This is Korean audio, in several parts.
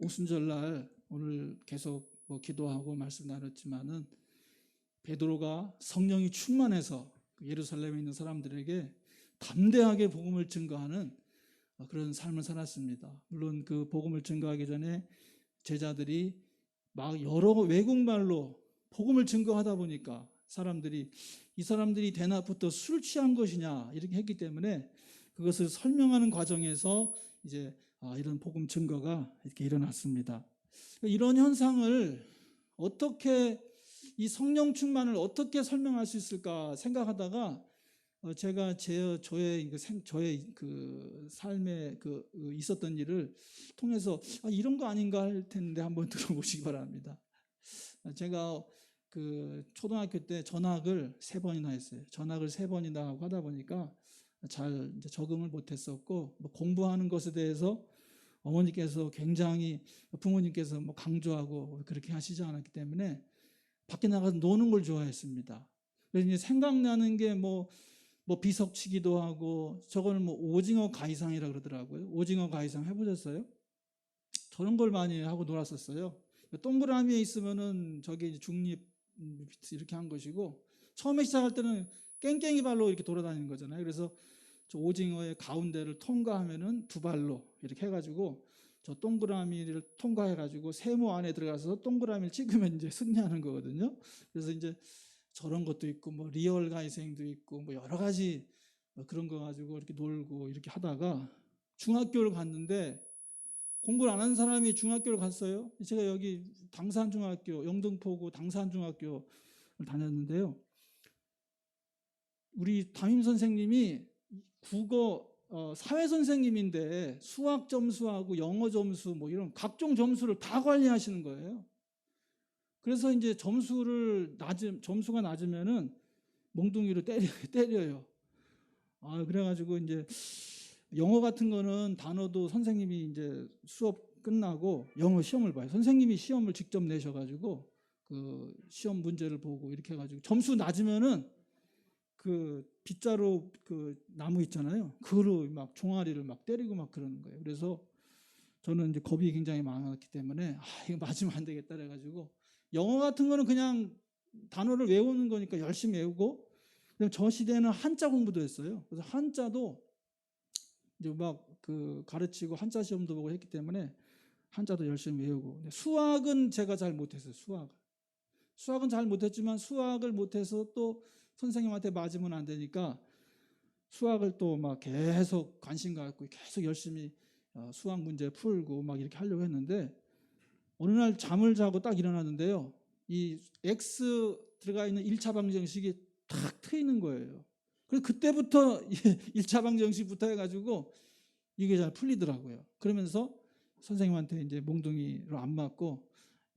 오순절날 오늘 계속 기도하고 말씀 나눴지만은 베드로가 성령이 충만해서 예루살렘에 있는 사람들에게 담대하게 복음을 증거하는 그런 삶을 살았습니다. 물론 그 복음을 증거하기 전에 제자들이 막 여러 외국말로 복음을 증거하다 보니까 이 사람들이 대낮부터 술 취한 것이냐 이렇게 했기 때문에 그것을 설명하는 과정에서 이제 이런 복음 증거가 이렇게 일어났습니다. 이런 현상을 어떻게 이 성령 충만을 어떻게 설명할 수 있을까 생각하다가 제가 저의 그 삶에 있었던 일을 통해서 이런 거 아닌가 할 텐데 한번 들어보시기 바랍니다. 제가 그 초등학교 때 전학을 3번이나 했어요. 전학을 3번이나 하고 하다 보니까 잘 이제 적응을 못했었고 공부하는 것에 대해서 어머니께서 굉장히 부모님께서 강조하고 그렇게 하시지 않았기 때문에 밖에 나가서 노는 걸 좋아했습니다. 그래서 이제 생각나는 게 비석치기도 하고 저거는 오징어 가이상이라 그러더라고요. 오징어 가이상 해보셨어요? 저런 걸 많이 하고 놀았었어요. 동그라미에 있으면은 저게 이제 중립 이렇게 한 것이고 처음에 시작할 때는 깽깽이 발로 이렇게 돌아다니는 거잖아요. 그래서 저 오징어의 가운데를 통과하면은 2발로 이렇게 해가지고 저 동그라미를 통과해가지고 세모 안에 들어가서 동그라미를 찍으면 이제 승리하는 거거든요. 그래서 이제 저런 것도 있고 리얼 가이생도 있고 여러 가지 그런 거 가지고 이렇게 놀고 이렇게 하다가 중학교를 갔는데 공부를 안 하는 사람이 중학교를 갔어요. 제가 여기 당산중학교, 영등포구 당산중학교를 다녔는데요. 우리 담임 선생님이 국어 사회 선생님인데 수학 점수하고 영어 점수 이런 각종 점수를 다 관리하시는 거예요. 그래서 이제 점수가 낮으면은 몽둥이로 때려요. 그래가지고 이제 영어 같은 거는 단어도 선생님이 이제 수업 끝나고 영어 시험을 봐요. 선생님이 시험을 직접 내셔가지고 그 시험 문제를 보고 이렇게 해가지고 점수 낮으면은 그 빗자루 그 나무 있잖아요. 그거로 막 종아리를 막 때리고 막 그러는 거예요. 그래서 저는 이제 겁이 굉장히 많았기 때문에 이거 맞으면 안 되겠다 그래가지고 영어 같은 거는 그냥 단어를 외우는 거니까 열심히 외우고 저 시대는 한자 공부도 했어요. 그래서 한자도 이제 막 그 가르치고 한자 시험도 보고 했기 때문에 한자도 열심히 외우고 수학은 제가 잘 못했어요. 수학은 잘 못했지만 수학을 못해서 또 선생님한테 맞으면 안 되니까 수학을 또 막 계속 관심 갖고 계속 열심히 수학 문제 풀고 막 이렇게 하려고 했는데 어느 날 잠을 자고 딱 일어났는데요. 이 X 들어가 있는 1차 방정식이 탁 트이는 거예요. 그래서 그때부터 1차 방정식부터 해가지고 이게 잘 풀리더라고요. 그러면서 선생님한테 이제 몽둥이로 안 맞고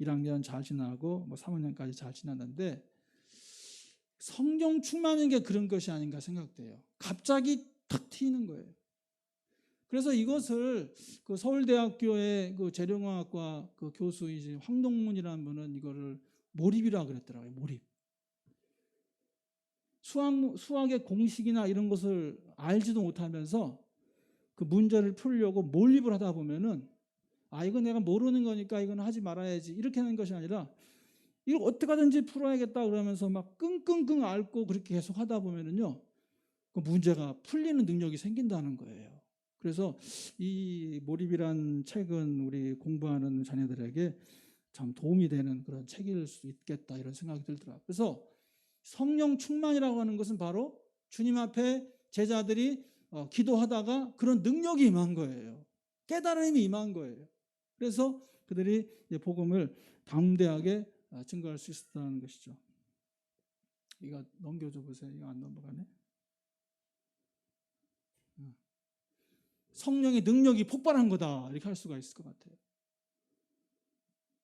1학년 잘 지나고 3학년까지 잘 지났는데 성령 충만인 게 그런 것이 아닌가 생각돼요. 갑자기 탁 튀는 거예요. 그래서 이것을 그 서울대학교의 그 재료공학과 그 교수이신 황동문이라는 분은 이거를 몰입이라 그랬더라고요. 몰입. 수학의 공식이나 이런 것을 알지도 못하면서 그 문제를 풀려고 몰입을 하다 보면은 이거 내가 모르는 거니까 이건 하지 말아야지 이렇게 하는 것이 아니라 이걸 어떻게 하든지 풀어야겠다 그러면서 막 끙끙끙 앓고 그렇게 계속 하다 보면은요 그 문제가 풀리는 능력이 생긴다는 거예요. 그래서 이 몰입이란 책은 우리 공부하는 자녀들에게 참 도움이 되는 그런 책일 수 있겠다 이런 생각이 들더라고요. 그래서 성령 충만이라고 하는 것은 바로 주님 앞에 제자들이 기도하다가 그런 능력이 임한 거예요. 깨달음이 임한 거예요. 그래서 그들이 복음을 담대하게 증거할 수 있었다는 것이죠. 이거 넘겨줘 보세요. 이거 안 넘어가네. 성령의 능력이 폭발한 거다 이렇게 할 수가 있을 것 같아요.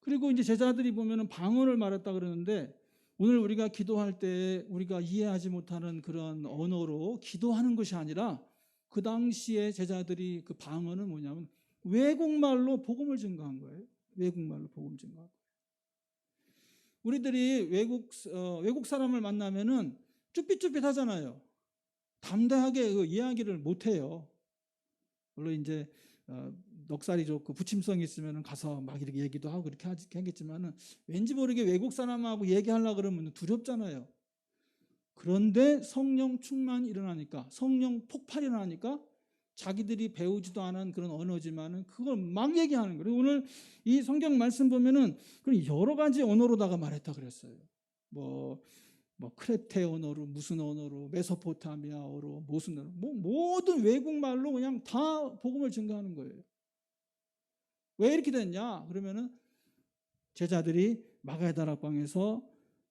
그리고 이제 제자들이 보면은 방언을 말했다 그러는데 오늘 우리가 기도할 때 우리가 이해하지 못하는 그런 언어로 기도하는 것이 아니라 그 당시에 제자들이 그 방언은 뭐냐면 외국말로 복음을 증거한 거예요. 외국말로 복음 증거한 거예요. 우리들이 외국 사람을 만나면은 쭈삣쭈삣하잖아요. 담대하게 그 이야기를 못 해요. 물론 이제 넉살이 좋고 부침성이 있으면 가서 막 이렇게 얘기도 하고 그렇게 하겠지만은 왠지 모르게 외국 사람하고 얘기하려고 그러면 두렵잖아요. 그런데 성령 충만이 일어나니까, 성령 폭발이 일어나니까 자기들이 배우지도 않은 그런 언어지만은 그걸 막 얘기하는 거예요. 오늘 이 성경 말씀 보면은 여러 가지 언어로다가 말했다 그랬어요. 뭐 크레테 언어로, 무슨 언어로, 메소포타미아어로, 무슨 언어로, 모든 외국 말로 그냥 다 복음을 증거하는 거예요. 왜 이렇게 됐냐? 그러면은 제자들이 마가의 다락방에서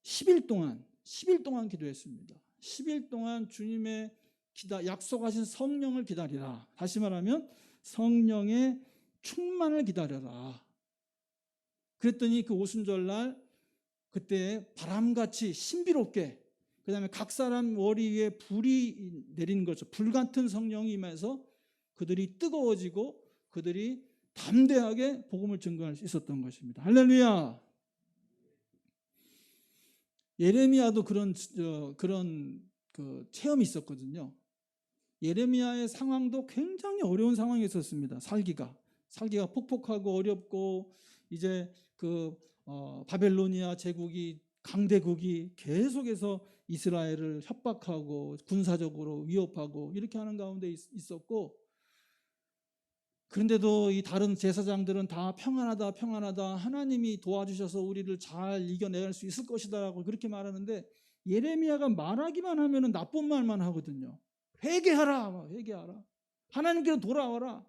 10일 동안 기도했습니다. 10일 동안 주님의 약속하신 성령을 기다리라. 다시 말하면 성령의 충만을 기다려라. 그랬더니 그 오순절날 그때 바람같이 신비롭게, 그 다음에 각 사람 머리 위에 불이 내리는 거죠. 불 같은 성령이 임해서 그들이 뜨거워지고 그들이 담대하게 복음을 증거할 수 있었던 것입니다. 할렐루야. 예레미야도 그런 그 체험이 있었거든요. 예레미야의 상황도 굉장히 어려운 상황이 있었습니다. 살기가 폭폭하고 어렵고, 이제 바벨로니아 제국이, 강대국이 계속해서 이스라엘을 협박하고 군사적으로 위협하고 이렇게 하는 가운데 있었고, 그런데도 이 다른 제사장들은 다 평안하다 하나님이 도와주셔서 우리를 잘 이겨낼 수 있을 것이다라고 그렇게 말하는데, 예레미야가 말하기만 하면 나쁜 말만 하거든요. 회개하라. 하나님께로 돌아와라.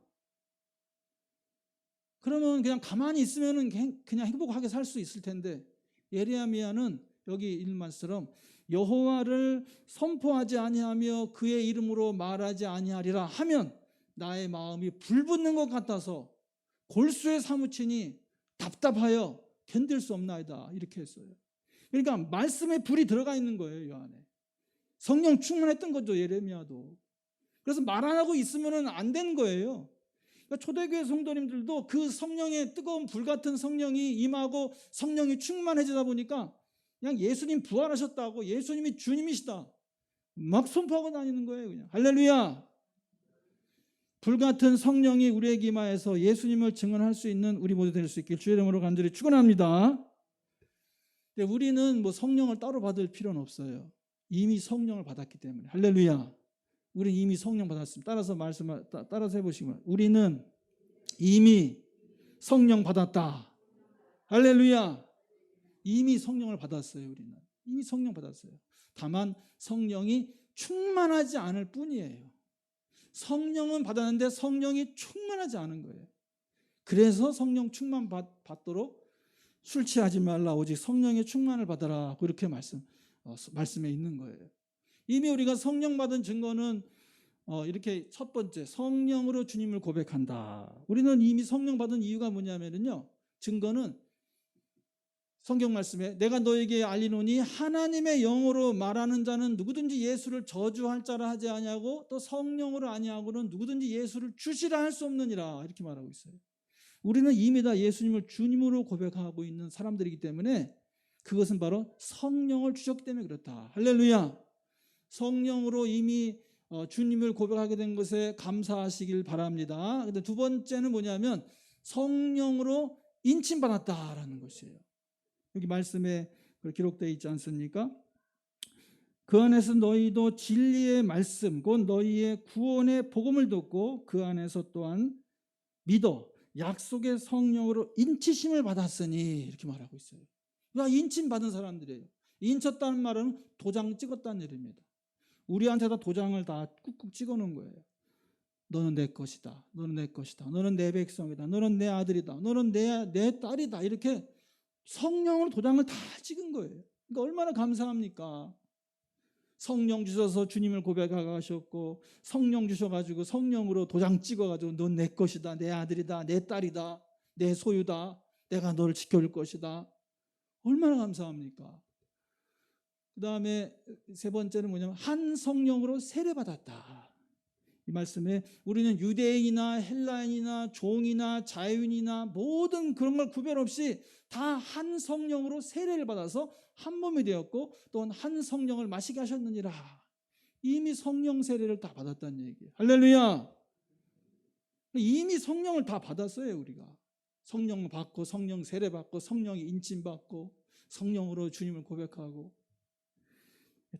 그러면 그냥 가만히 있으면 그냥 행복하게 살 수 있을 텐데, 예레미야는 여기 읽은 말처럼 여호와를 선포하지 아니하며 그의 이름으로 말하지 아니하리라 하면 나의 마음이 불붙는 것 같아서 골수에 사무치니 답답하여 견딜 수 없나이다, 이렇게 했어요. 그러니까 말씀에 불이 들어가 있는 거예요. 이 안에 성령 충만했던 거죠, 예레미야도. 그래서 말 안 하고 있으면 안 되는 거예요. 그러니까 초대교회 성도님들도 그 성령의 뜨거운 불 같은 성령이 임하고 성령이 충만해지다 보니까 그냥 예수님 부활하셨다고, 예수님이 주님이시다 막 선포하고 다니는 거예요. 그냥 할렐루야. 불같은 성령이 우리에게 임하여서 예수님을 증언할 수 있는 우리 모두 될 수 있길 주의 이름으로 간절히 축원합니다. 우리는 성령을 따로 받을 필요는 없어요. 이미 성령을 받았기 때문에. 할렐루야. 우리는 이미 성령 받았습니다. 따라서 해보시면, 우리는 이미 성령 받았다. 할렐루야. 이미 성령을 받았어요. 우리는 이미 성령 받았어요. 다만 성령이 충만하지 않을 뿐이에요. 성령은 받았는데 성령이 충만하지 않은 거예요. 그래서 성령 충만 받도록 술 취하지 말라, 오직 성령의 충만을 받아라, 그렇게 말씀에 있는 거예요. 이미 우리가 성령 받은 증거는 이렇게 첫 번째, 성령으로 주님을 고백한다. 우리는 이미 성령 받은 이유가 뭐냐면요, 증거는 성경 말씀에 내가 너에게 알리노니 하나님의 영으로 말하는 자는 누구든지 예수를 저주할 자라 하지 아니하고 또 성령으로 아니하고는 누구든지 예수를 주시라 할 수 없느니라, 이렇게 말하고 있어요. 우리는 이미 다 예수님을 주님으로 고백하고 있는 사람들이기 때문에, 그것은 바로 성령을 주셨기 때문에 그렇다. 할렐루야. 성령으로 이미 주님을 고백하게 된 것에 감사하시길 바랍니다. 근데 두 번째는 뭐냐면 성령으로 인침받았다라는 것이에요. 여기 말씀에 기록되어 있지 않습니까? 그 안에서 너희도 진리의 말씀 곧 너희의 구원의 복음을 듣고 그 안에서 또한 믿어 약속의 성령으로 인치심을 받았으니, 이렇게 말하고 있어요. 그러니까 인침 받은 사람들이에요. 인쳤다는 말은 도장 찍었다는 얘기입니다. 우리한테다 도장을 다 꾹꾹 찍어 놓은 거예요. 너는 내 것이다. 너는 내 것이다. 너는 내 백성이다. 너는 내 아들이다. 너는 내 딸이다. 이렇게 성령으로 도장을 다 찍은 거예요. 그러니까 얼마나 감사합니까? 성령 주셔서 주님을 고백하셨고, 성령 주셔가지고 성령으로 도장 찍어가지고 넌 내 것이다, 내 아들이다, 내 딸이다, 내 소유다, 내가 너를 지켜줄 것이다. 얼마나 감사합니까? 그 다음에 세 번째는 뭐냐면 한 성령으로 세례받았다. 이 말씀에 우리는 유대인이나 헬라인이나 종이나 자유인이나 모든 그런 걸 구별 없이 다 한 성령으로 세례를 받아서 한 몸이 되었고 또 한 성령을 마시게 하셨느니라. 이미 성령 세례를 다 받았다는 얘기예요. 할렐루야. 이미 성령을 다 받았어요. 우리가 성령 받고 성령 세례 받고 성령이 인침 받고 성령으로 주님을 고백하고,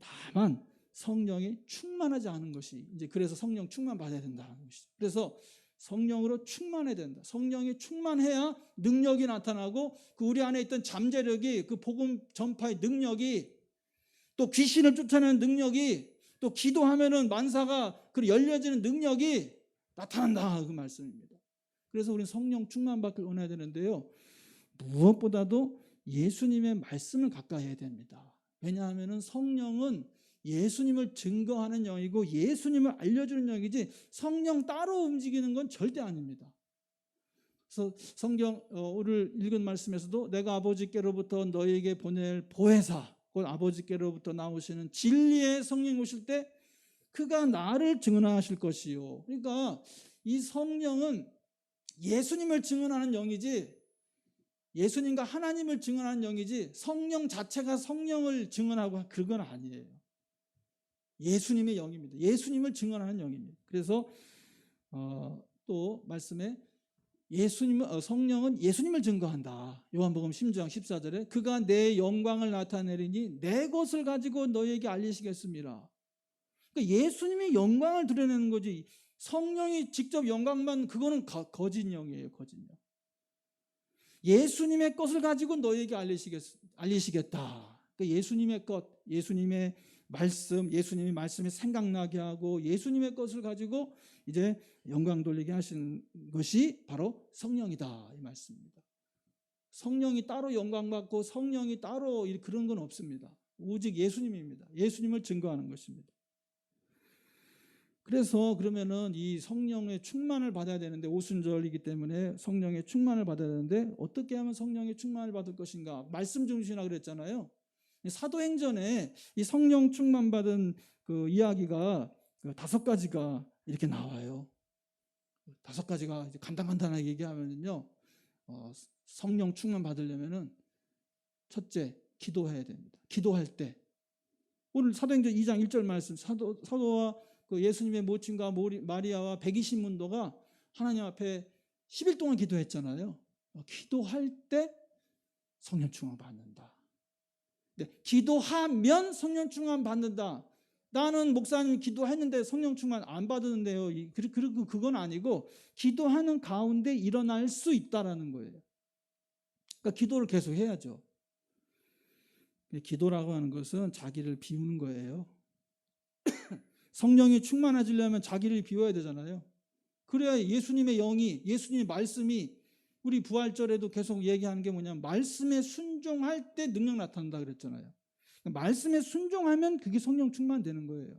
다만 성령이 충만하지 않은 것이, 이제 그래서 성령 충만 받아야 된다는 것이죠. 그래서 성령으로 충만해야 된다. 성령이 충만해야 능력이 나타나고, 그 우리 안에 있던 잠재력이, 그 복음 전파의 능력이, 또 귀신을 쫓아내는 능력이, 또 기도하면은 만사가 그 열려지는 능력이 나타난다, 그 말씀입니다. 그래서 우리는 성령 충만 받길 원해야 되는데요, 무엇보다도 예수님의 말씀을 가까이 해야 됩니다. 왜냐하면 성령은 예수님을 증거하는 영이고 예수님을 알려주는 영이지 성령 따로 움직이는 건 절대 아닙니다. 그래서 성경 오늘 읽은 말씀에서도 내가 아버지께로부터 너희에게 보낼 보혜사, 곧 아버지께로부터 나오시는 진리의 성령이 오실 때 그가 나를 증언하실 것이요. 그러니까 이 성령은 예수님을 증언하는 영이지, 예수님과 하나님을 증언하는 영이지 성령 자체가 성령을 증언하고 그건 아니에요. 예수님의 영입니다. 예수님을 증언하는 영입니다. 그래서 또 말씀에 성령은 예수님을 증거한다. 요한복음 10장 14절에 그가 내 영광을 나타내리니 내 것을 가지고 너희에게 알리시겠습니다. 그러니까 예수님이 영광을 드러내는 거지, 성령이 직접 영광만, 그거는 거짓 영이에요. 거짓 영. 예수님의 것을 가지고 너희에게 알리시겠다. 그러니까 예수님의 것, 예수님의 말씀, 예수님의 말씀이 생각나게 하고 예수님의 것을 가지고 이제 영광 돌리게 하신 것이 바로 성령이다, 이 말씀입니다. 성령이 따로 영광 받고 성령이 따로 그런 건 없습니다. 오직 예수님입니다. 예수님을 증거하는 것입니다. 그래서 그러면은 이 성령의 충만을 받아야 되는데, 오순절이기 때문에 성령의 충만을 받아야 되는데 어떻게 하면 성령의 충만을 받을 것인가? 말씀 중심이라 그랬잖아요. 사도행전에 이 성령 충만 받은 그 이야기가 5가지가 이렇게 나와요. 5가지가 간단하게 얘기하면요, 성령 충만 받으려면은 첫째, 기도해야 됩니다. 기도할 때, 오늘 사도행전 2장 1절 말씀, 사도와 그 예수님의 모친과 마리아와 120문도가 하나님 앞에 10일 동안 기도했잖아요. 기도할 때 성령 충만 받는다. 기도하면 성령 충만 받는다. 나는 목사님 기도했는데 성령 충만 안 받았는데요. 그건 아니고 기도하는 가운데 일어날 수 있다라는 거예요. 그러니까 기도를 계속 해야죠. 기도라고 하는 것은 자기를 비우는 거예요. 성령이 충만해지려면 자기를 비워야 되잖아요. 그래야 예수님의 영이, 예수님의 말씀이, 우리 부활절에도 계속 얘기하는 게 뭐냐면 말씀에 순종할 때 능력 나타난다 그랬잖아요. 말씀에 순종하면 그게 성령 충만되는 거예요.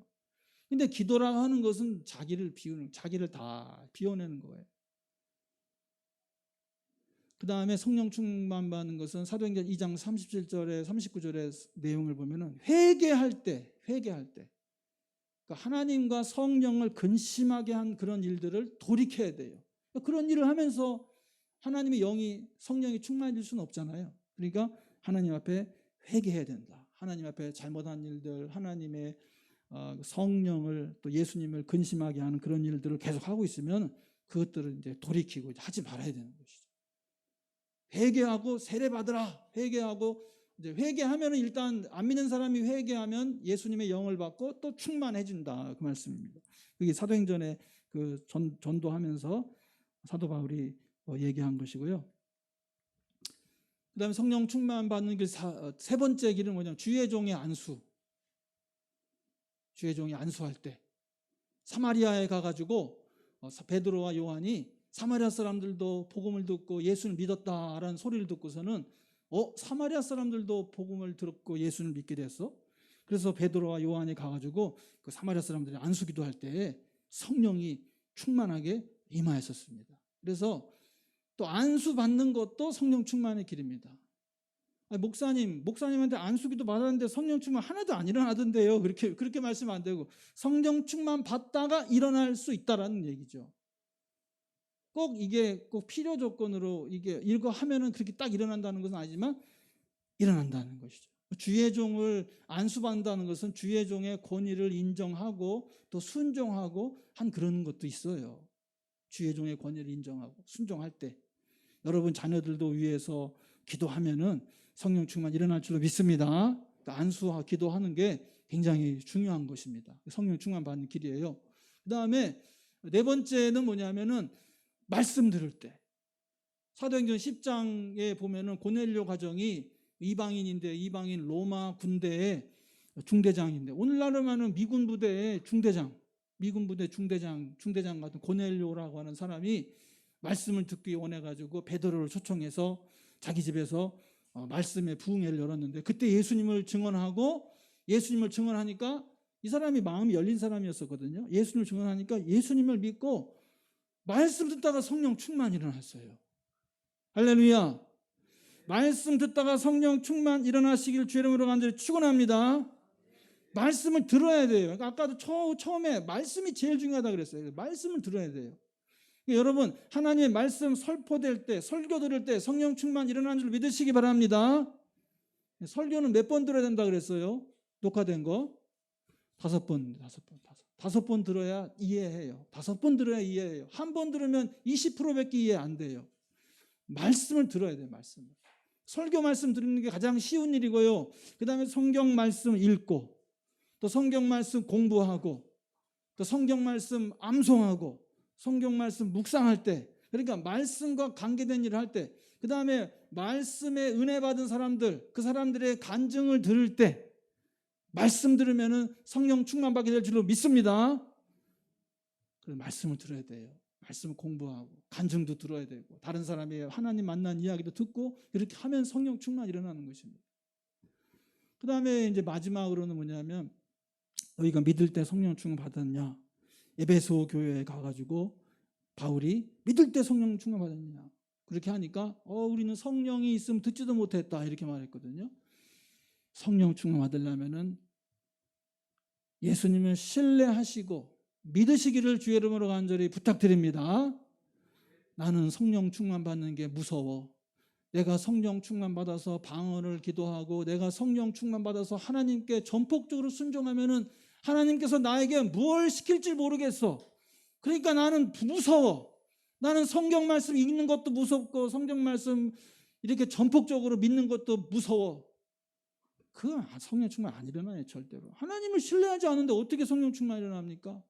근데 기도라고 하는 것은 자기를 비우는, 자기를 다 비워내는 거예요. 그 다음에 성령 충만 받는 것은 사도행전 2장 37절에 39절의 내용을 보면은 회개할 때 그러니까 하나님과 성령을 근심하게 한 그런 일들을 돌이켜야 돼요. 그런 일을 하면서 하나님의 영이, 성령이 충만해질 수는 없잖아요. 그러니까 하나님 앞에 회개해야 된다. 하나님 앞에 잘못한 일들, 하나님의 성령을, 또 예수님을 근심하게 하는 그런 일들을 계속 하고 있으면 그것들을 이제 돌이키고 이제 하지 말아야 되는 것이죠. 회개하고 세례 받으라. 회개하고 이제 회개하면은, 일단 안 믿는 사람이 회개하면 예수님의 영을 받고 또 충만해진다, 그 말씀입니다. 그게 사도행전에 그 전도하면서 사도 바울이 얘기한 것이고요. 그다음에 성령 충만 받는 길, 세 번째 길은 뭐냐면 주의 종의 안수. 주의 종이 안수할 때 사마리아에 가가지고 베드로와 요한이 사마리아 사람들도 복음을 듣고 예수를 믿었다라는 소리를 듣고서는 사마리아 사람들도 복음을 들었고 예수를 믿게 됐어. 그래서 베드로와 요한이 가가지고 그 사마리아 사람들이 안수기도 할 때 성령이 충만하게 임하였었습니다. 그래서 또 안수 받는 것도 성령 충만의 길입니다. 목사님한테 안수기도 받았는데 성령 충만 하나도 안 일어나던데요. 그렇게 말씀하면 안 되고, 성령 충만 받다가 일어날 수 있다라는 얘기죠. 이게 꼭 필요 조건으로 이거 하면은 그렇게 딱 일어난다는 것은 아니지만 일어난다는 것이죠. 주의 종을 안수받는다는 것은 주의 종의 권위를 인정하고 또 순종하고 한 그런 것도 있어요. 주의 종의 권위를 인정하고 순종할 때 여러분 자녀들도 위해서 기도하면은 성령 충만 일어날 줄로 믿습니다. 안수와 기도하는 게 굉장히 중요한 것입니다. 성령 충만 받는 길이에요. 그 다음에 네 번째는 뭐냐면은 말씀 들을 때. 사도행전 10장에 보면은 고넬료 가정이 이방인인데 이방인 로마 군대의 중대장인데 오늘날로 하면 미군 부대의 중대장, 미군 부대 중대장 같은 고넬료라고 하는 사람이 말씀을 듣기 원해가지고 베드로를 초청해서 자기 집에서 말씀의 부흥회를 열었는데 그때 예수님을 증언하니까 이 사람이 마음이 열린 사람이었었거든요. 예수님을 증언하니까 예수님을 믿고 말씀 듣다가 성령 충만이 일어났어요. 할렐루야. 말씀 듣다가 성령 충만 일어나시길 주의 이름으로 간절히 축원합니다. 말씀을 들어야 돼요. 그러니까 아까도 처음에 말씀이 제일 중요하다 그랬어요. 말씀을 들어야 돼요. 여러분 하나님의 말씀 설포될 때 설교 들을 때 성령 충만 일어나는 줄 믿으시기 바랍니다. 설교는 몇 번 들어야 된다 그랬어요? 녹화된 거 5번 들어야 이해해요. 5번 들어야 이해해요. 한 번 들으면 20%밖에 이해 안 돼요. 말씀을 들어야 돼요. 말씀을. 설교 말씀 듣는 게 가장 쉬운 일이고요. 그 다음에 성경 말씀 읽고 또 성경 말씀 공부하고 또 성경 말씀 암송하고 성경 말씀 묵상할 때 그러니까 말씀과 관계된 일을 할 때 그 다음에 말씀에 은혜 받은 사람들 그 사람들의 간증을 들을 때 말씀 들으면은 성령 충만 받게 될 줄로 믿습니다. 그래서 말씀을 들어야 돼요. 말씀을 공부하고 간증도 들어야 되고 다른 사람이 하나님 만난 이야기도 듣고 이렇게 하면 성령 충만 일어나는 것입니다. 그 다음에 이제 마지막으로는 뭐냐면 너희가 믿을 때 성령 충만 받았냐? 에베소 교회에 가가지고 바울이 믿을 때 성령 충만 받았냐? 그렇게 하니까 우리는 성령이 있으면 듣지도 못했다 이렇게 말했거든요. 성령 충만 받으려면은 예수님을 신뢰하시고 믿으시기를 주의 이름으로 간절히 부탁드립니다. 나는 성령 충만 받는 게 무서워. 내가 성령 충만 받아서 방언을 기도하고 내가 성령 충만 받아서 하나님께 전폭적으로 순종하면은 하나님께서 나에게 뭘 시킬지 모르겠어. 그러니까 나는 무서워. 나는 성경 말씀 읽는 것도 무섭고 성경 말씀 이렇게 전폭적으로 믿는 것도 무서워. 그건 성령 충만 안 일어나요. 절대로. 하나님을 신뢰하지 않는데 어떻게 성령 충만 일어납니까?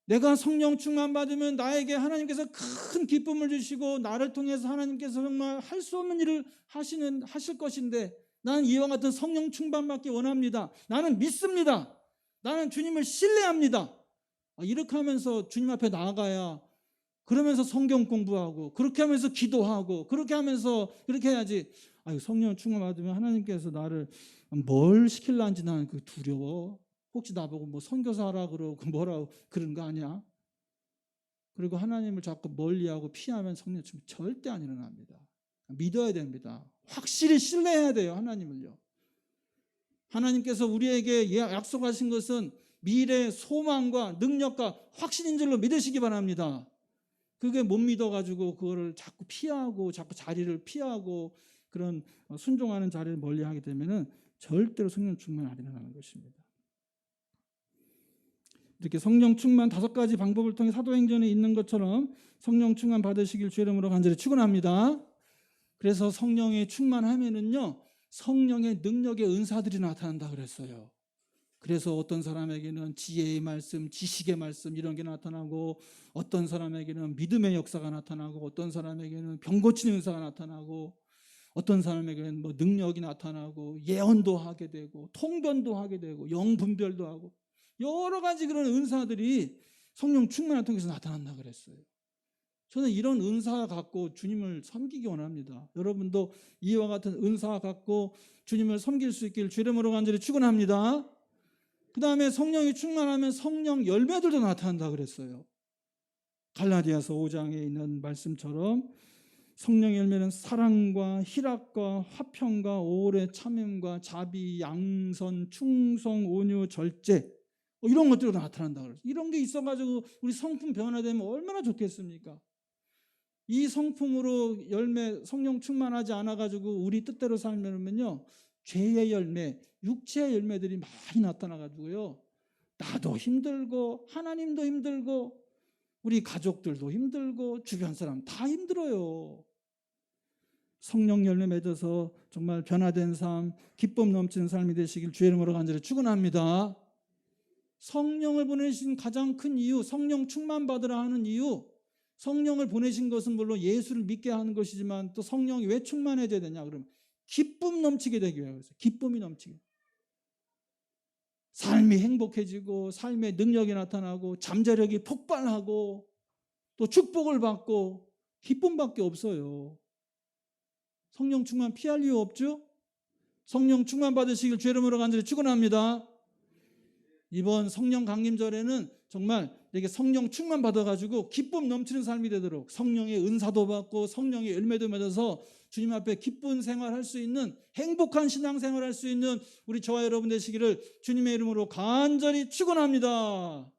내가 성령 충만 받으면 나에게 하나님께서 큰 기쁨을 주시고 나를 통해서 하나님께서 정말 할 수 없는 일을 하실 것인데 나는 이와 같은 성령 충만 받기 원합니다. 나는 믿습니다. 나는 주님을 신뢰합니다. 이렇게 하면서 주님 앞에 나아가야 그러면서 성경 공부하고 그렇게 하면서 기도하고 그렇게 하면서 그렇게 해야지. 성령 충만 받으면 하나님께서 나를 뭘 시킬란지 나는 그 두려워. 혹시 나보고 뭐 선교사 하라 그러고 뭐라고 그런 거 아니야? 그리고 하나님을 자꾸 멀리하고 피하면 성령 충만 절대 안 일어납니다. 믿어야 됩니다. 확실히 신뢰해야 돼요. 하나님을요. 하나님께서 우리에게 약속하신 것은 미래의 소망과 능력과 확신인 줄로 믿으시기 바랍니다. 그게 못 믿어가지고 그거를 자꾸 피하고 자꾸 자리를 피하고 그런 순종하는 자리를 멀리하게 되면은 절대로 성령 충만 안 일어나는 것입니다. 이렇게 성령 충만 5가지 방법을 통해 사도행전에 있는 것처럼 성령 충만 받으시길 주의 이름으로 간절히 축원합니다. 그래서 성령에 충만하면은요 성령의 능력의 은사들이 나타난다 그랬어요. 그래서 어떤 사람에게는 지혜의 말씀, 지식의 말씀 이런 게 나타나고 어떤 사람에게는 믿음의 역사가 나타나고 어떤 사람에게는 병 고치는 은사가 나타나고 어떤 사람에게는 뭐 능력이 나타나고 예언도 하게 되고 통변도 하게 되고 영분별도 하고 여러 가지 그런 은사들이 성령 충만을 통해서 나타난다 그랬어요. 저는 이런 은사 갖고 주님을 섬기기 원합니다. 여러분도 이와 같은 은사 갖고 주님을 섬길 수 있길 주 이름으로 간절히 축원합니다. 그 다음에 성령이 충만하면 성령 열매들도 나타난다 그랬어요. 갈라디아서 5장에 있는 말씀처럼 성령의 열매는 사랑과 희락과 화평과 오래 참음과 자비, 양선, 충성, 온유, 절제 이런 것들도 나타난다 그랬어요. 이런 게 있어가지고 우리 성품 변화되면 얼마나 좋겠습니까? 이 성품으로 열매 성령 충만하지 않아가지고 우리 뜻대로 살면요 죄의 열매, 육체의 열매들이 많이 나타나가지고요 나도 힘들고 하나님도 힘들고 우리 가족들도 힘들고 주변 사람 다 힘들어요. 성령 열매 맺어서 정말 변화된 삶, 기쁨 넘치는 삶이 되시길 주의 이름으로 간절히 축원합니다. 성령을 보내신 가장 큰 이유, 성령 충만 받으라 하는 이유, 성령을 보내신 것은 물론 예수를 믿게 하는 것이지만 또 성령이 왜 충만해져야 되냐 그러면 기쁨 넘치게 되기 위해서. 기쁨이 넘치게. 삶이 행복해지고 삶의 능력이 나타나고 잠재력이 폭발하고 또 축복을 받고 기쁨밖에 없어요. 성령 충만 피할 이유 없죠? 성령 충만 받으시길 주의 이름으로 간절히 축원합니다. 이번 성령 강림절에는 정말 내게 성령 충만 받아가지고 기쁨 넘치는 삶이 되도록 성령의 은사도 받고 성령의 열매도 맺어서 주님 앞에 기쁜 생활할 수 있는 행복한 신앙생활 할 수 있는 우리 저와 여러분 되시기를 주님의 이름으로 간절히 축원합니다.